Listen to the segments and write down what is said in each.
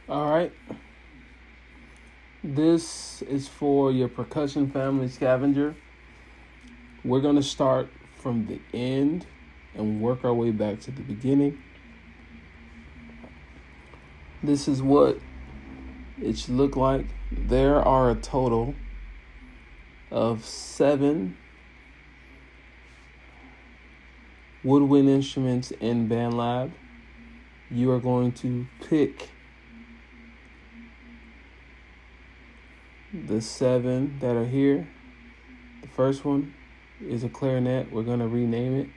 All right. This is for your percussion family Scavenger. We're going to start from the end and work our way back to the beginning. This is what it should look like. There are a total of 7 woodwind instruments in BandLab. You are going to pick the 7 that are here. The first one is a clarinet. We're going to rename it.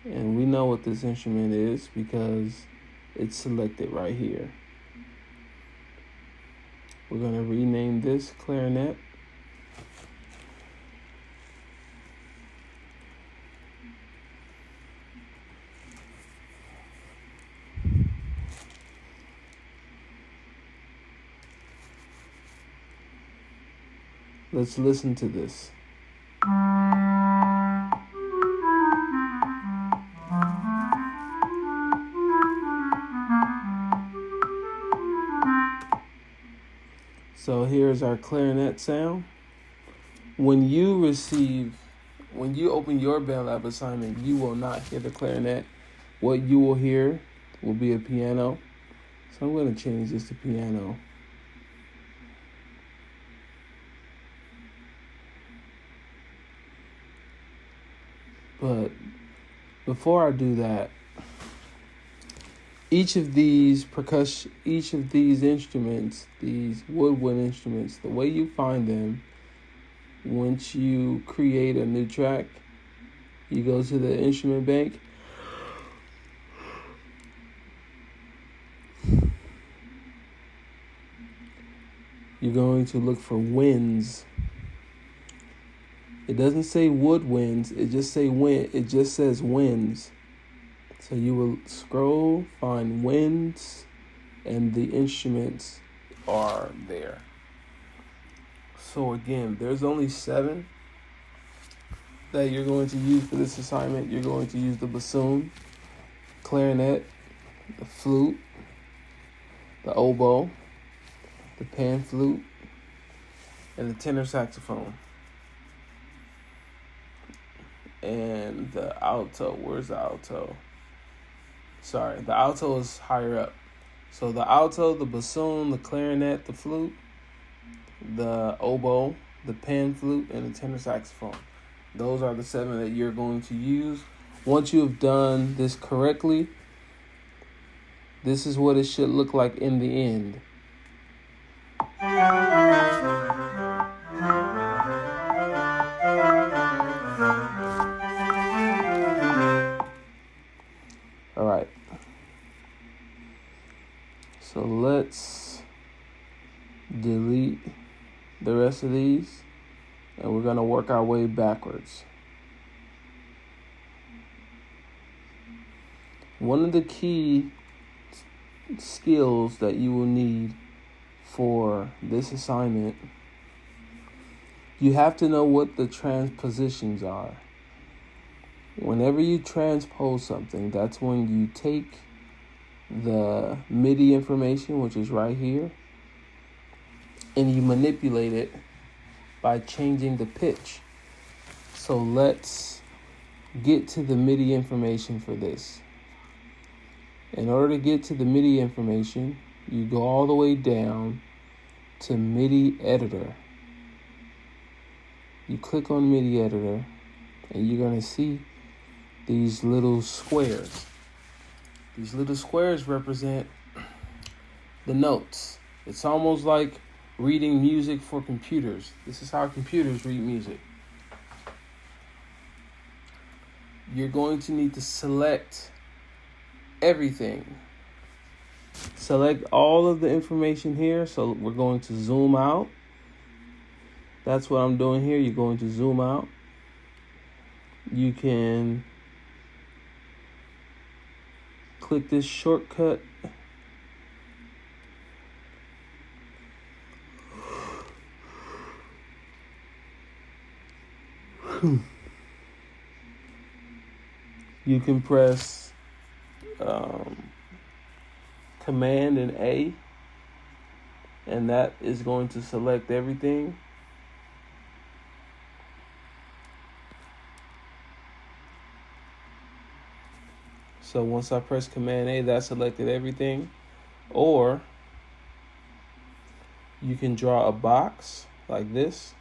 And we know what this instrument is because it's selected right here. We're going to rename this clarinet. Let's listen to this. So here's our clarinet sound. When you open your BandLab assignment, you will not hear the clarinet. What you will hear will be a piano. So I'm going to change this to piano. But before I do that, each of these instruments, these woodwind instruments, the way you find them, once you create a new track, you go to the instrument bank. You're going to look for winds. It doesn't say woodwinds, it just says winds. So you will scroll, find winds, and the instruments are there. So again, there's only 7 that you're going to use for this assignment. You're going to use the bassoon, clarinet, the flute, the oboe, the pan flute, and the tenor saxophone. And the alto, where's the alto? Sorry, the alto is higher up. So the alto, the bassoon, the clarinet, the flute, the oboe, the pan flute, and the tenor saxophone. Those are the 7 that you're going to use. Once you have done this correctly, this is what it should look like in the end. All right. So let's delete the rest of these, and we're going to work our way backwards. One of the key skills that you will need for this assignment, you have to know what the transpositions are. Whenever you transpose something, that's when you take the MIDI information, which is right here, and you manipulate it by changing the pitch. So let's get to the MIDI information for this. In order to get to the MIDI information, you go all the way down to MIDI editor. You click on MIDI editor, and you're going to see these little squares. These little squares represent the notes. It's almost like reading music for computers. This is how computers read music. You're going to need to select everything. Select all of the information here. So we're going to zoom out. That's what I'm doing here. You're going to zoom out. You can click this shortcut. You can press Command and A and that is going to select everything. So once I press Command A, that selected everything. Or you can draw a box like this.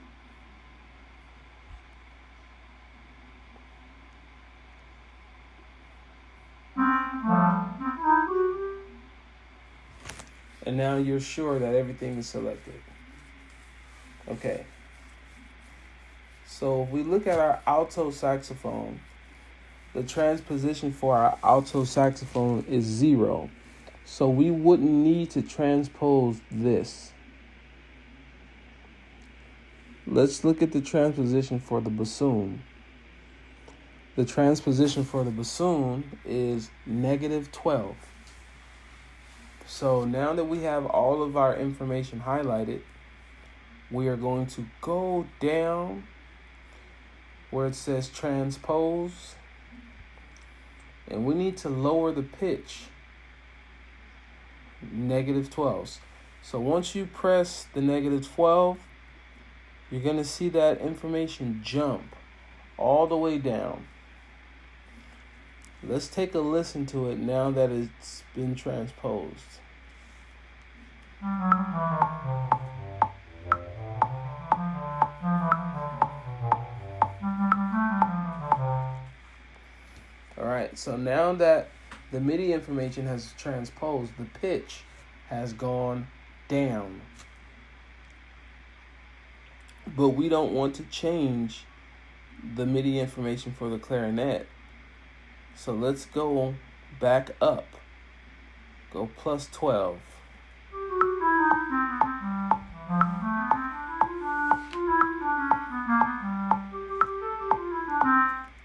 And now you're sure that everything is selected. Okay. So if we look at our alto saxophone, the transposition for our alto saxophone is 0. So we wouldn't need to transpose this. Let's look at the transposition for the bassoon. The transposition for the bassoon is -12. So now that we have all of our information highlighted, we are going to go down where it says transpose, and we need to lower the pitch -12. So once you press the -12, you're going to see that information jump all the way down. Let's take a listen to it now that it's been transposed. Alright, so now that the MIDI information has transposed, the pitch has gone down. But we don't want to change the MIDI information for the clarinet. So let's go back up. Go +12.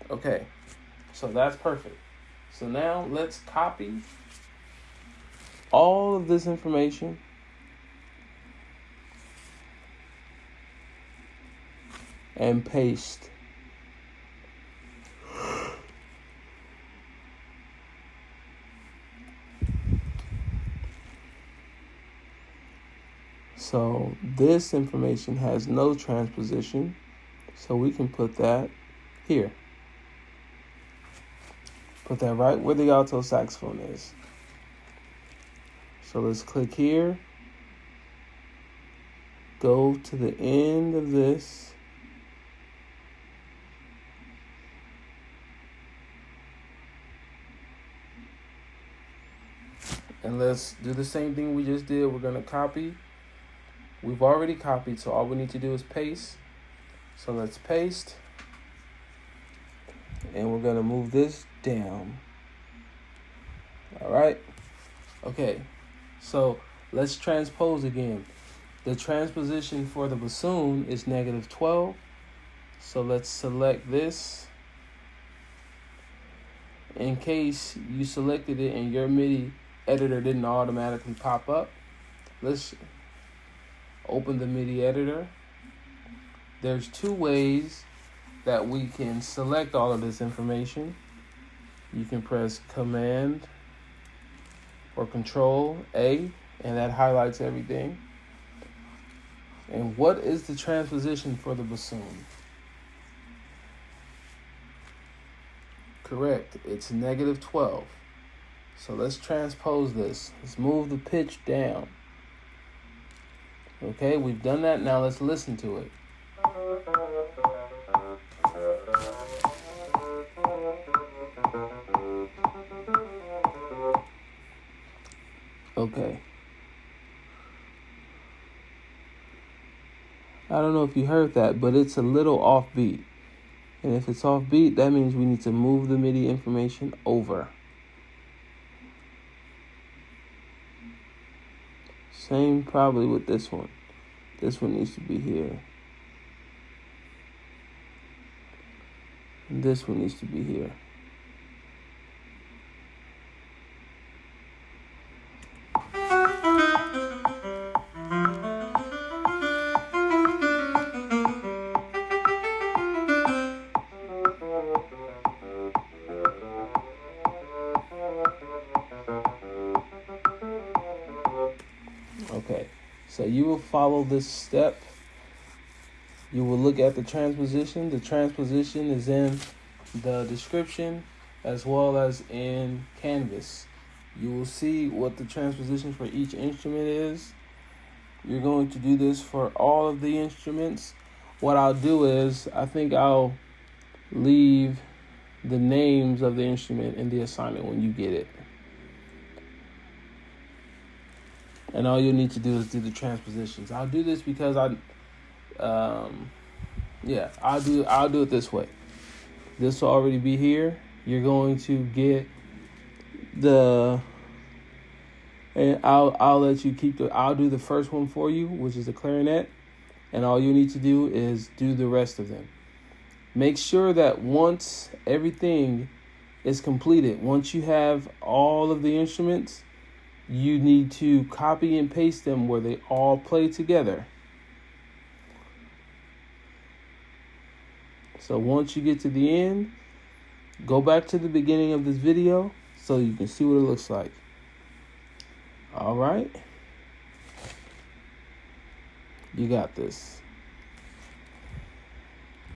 Okay, so that's perfect. So now let's copy all of this information and paste. So this information has no transposition, so we can put that here. Put that right where the alto saxophone is. So let's click here. Go to the end of this. And let's do the same thing we just did. We're going to copy. We've already copied, so all we need to do is paste. So let's paste. And we're going to move this down. All right. Okay. So let's transpose again. The transposition for the bassoon is -12. So let's select this. In case you selected it and your MIDI editor didn't automatically pop up, let's open the MIDI editor. There's two ways that we can select all of this information. You can press Command or Control A, and that highlights everything. And what is the transposition for the bassoon? Correct, it's -12. So let's transpose this. Let's move the pitch down. Okay, we've done that. Now let's listen to it. Okay. I don't know if you heard that, but it's a little offbeat. And if it's offbeat, that means we need to move the MIDI information over. Same probably with this one. This one needs to be here. And this one needs to be here. Okay, So you will follow this step. You will look at the transposition. The transposition is in the description as well as in Canvas. You will see what the transposition for each instrument is. You're going to do this for all of the instruments. What I'll do is, I think I'll leave the names of the instrument in the assignment when you get it. And all you'll need to do is do the transpositions. I'll do this because I'll do it this way. This will already be here. You're going to get and I'll let you keep I'll do the first one for you, which is the clarinet, and all you need to do is do the rest of them. Make sure that once everything is completed, once you have all of the instruments, you need to copy and paste them where they all play together. So once you get to the end, go back to the beginning of this video so you can see what it looks like. All right. You got this.